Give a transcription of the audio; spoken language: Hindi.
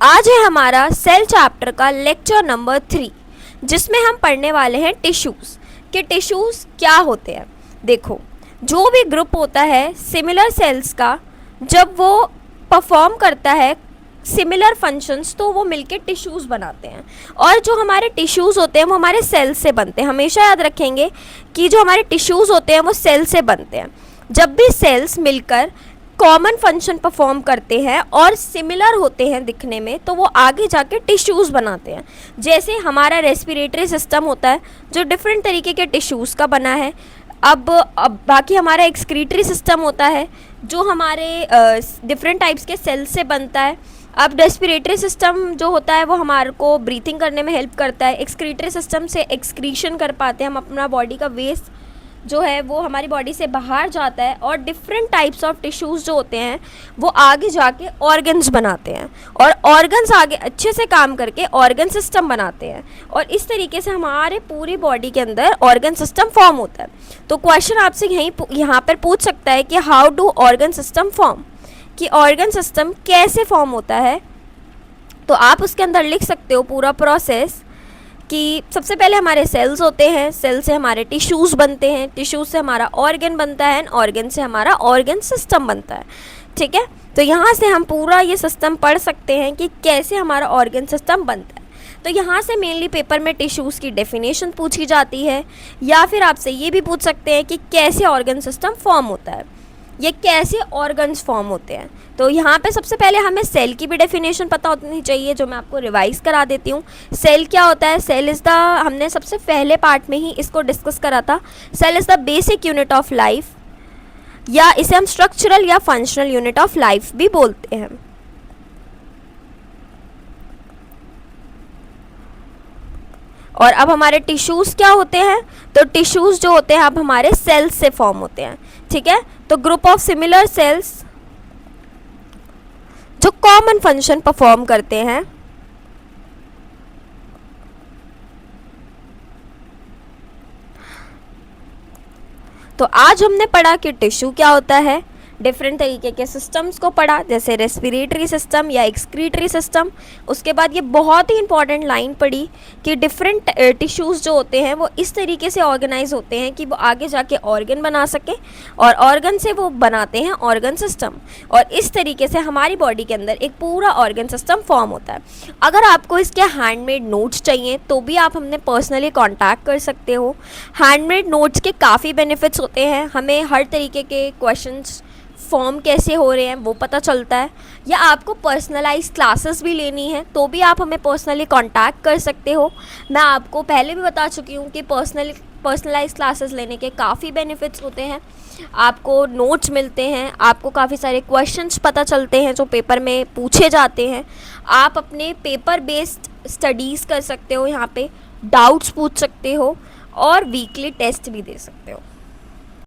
आज है हमारा सेल चैप्टर का लेक्चर नंबर 3, जिसमें हम पढ़ने वाले हैं टिश्यूज़ कि टिश्यूज़ क्या होते हैं। देखो, जो भी ग्रुप होता है सिमिलर सेल्स का, जब वो परफॉर्म करता है सिमिलर फंक्शंस तो वो मिलके टिश्यूज़ बनाते हैं। और जो हमारे टिश्यूज़ होते हैं वो हमारे सेल से बनते हैं। हमेशा याद रखेंगे कि जो हमारे टिश्यूज़ होते हैं वो सेल से बनते हैं। जब भी सेल्स मिलकर कॉमन फंक्शन परफॉर्म करते हैं और सिमिलर होते हैं दिखने में, तो वो आगे जाके टिश्यूज़ बनाते हैं। जैसे हमारा रेस्पिरेटरी सिस्टम होता है जो डिफरेंट तरीके के टिश्यूज़ का बना है। अब बाकी हमारा एक्सक्रीटरी सिस्टम होता है जो हमारे डिफरेंट टाइप्स के सेल से बनता है। अब रेस्पिरेटरी सिस्टम जो होता है वो हमारे को ब्रीथिंग करने में हेल्प करता है। एक्सक्रीटरी सिस्टम से एक्सक्रीशन कर पाते हैं हम, अपना बॉडी का वेस्ट जो है वो हमारी बॉडी से बाहर जाता है। और डिफरेंट टाइप्स ऑफ टिश्यूज़ जो होते हैं वो आगे जाके ऑर्गन्स बनाते हैं, और ऑर्गन्स आगे अच्छे से काम करके ऑर्गन सिस्टम बनाते हैं। और इस तरीके से हमारे पूरी बॉडी के अंदर ऑर्गन सिस्टम फॉर्म होता है। तो क्वेश्चन आपसे यहाँ पर पूछ सकता है कि how do organ system form, कि ऑर्गन सिस्टम कैसे फॉर्म होता है। तो आप उसके अंदर लिख सकते हो पूरा प्रोसेस कि सबसे पहले हमारे सेल्स होते हैं, सेल से हमारे टिश्यूज़ बनते हैं, टिश्यूज़ से हमारा ऑर्गन बनता है, ऑर्गन से हमारा ऑर्गन सिस्टम बनता है। ठीक है, तो यहाँ से हम पूरा ये सिस्टम पढ़ सकते हैं कि कैसे हमारा ऑर्गन सिस्टम बनता है। तो यहाँ से मेनली पेपर में टिश्यूज़ की डेफिनेशन पूछी जाती है, या फिर आपसे ये भी पूछ सकते हैं कि कैसे ऑर्गन सिस्टम फॉर्म होता है, ये कैसे ऑर्गन्स फॉर्म होते हैं। तो यहाँ पे सबसे पहले हमें सेल की भी डेफिनेशन पता होनी चाहिए, जो मैं आपको रिवाइज करा देती हूँ। सेल क्या होता है? सेल इज़ द, हमने सबसे पहले पार्ट में ही इसको डिस्कस करा था। Cell is the basic unit of life, या इसे हम स्ट्रक्चरल या फंक्शनल यूनिट ऑफ लाइफ भी बोलते हैं। और अब हमारे टिश्यूज़ क्या होते हैं? तो टिश्यूज़ जो होते हैं अब हमारे सेल्स से फॉर्म होते हैं। ठीक है, तो ग्रुप ऑफ सिमिलर सेल्स जो कॉमन फंक्शन परफॉर्म करते हैं। तो आज हमने पढ़ा कि टिश्यू क्या होता है, डिफरेंट तरीके के सिस्टम्स को पढ़ा, जैसे रेस्पिरेटरी सिस्टम या एक्सक्रीटरी सिस्टम। उसके बाद ये बहुत ही इंपॉर्टेंट लाइन पढ़ी कि डिफरेंट टिश्यूज़ जो होते हैं वो इस तरीके से ऑर्गेनाइज होते हैं कि वो आगे जाके ऑर्गन बना सकें, और ऑर्गन से वो बनाते हैं ऑर्गन सिस्टम। और इस तरीके से हमारी बॉडी के अंदर एक पूरा ऑर्गन सिस्टम फॉर्म होता है। अगर आपको इसके हैंडमेड नोट्स चाहिए तो भी आप हमने पर्सनली कॉन्टैक्ट कर सकते हो। हैंडमेड नोट्स के काफ़ी बेनिफिट्स होते हैं, हमें हर तरीके के क्वेश्चंस फॉर्म कैसे हो रहे हैं वो पता चलता है। या आपको पर्सनलाइज क्लासेस भी लेनी है तो भी आप हमें पर्सनली कांटेक्ट कर सकते हो। मैं आपको पहले भी बता चुकी हूँ कि पर्सनलाइज क्लासेस लेने के काफ़ी बेनिफिट्स होते हैं। आपको नोट्स मिलते हैं, आपको काफ़ी सारे क्वेश्चंस पता चलते हैं जो पेपर में पूछे जाते हैं। आप अपने पेपर बेस्ड स्टडीज़ कर सकते हो, यहाँ पे डाउट्स पूछ सकते हो और वीकली टेस्ट भी दे सकते हो।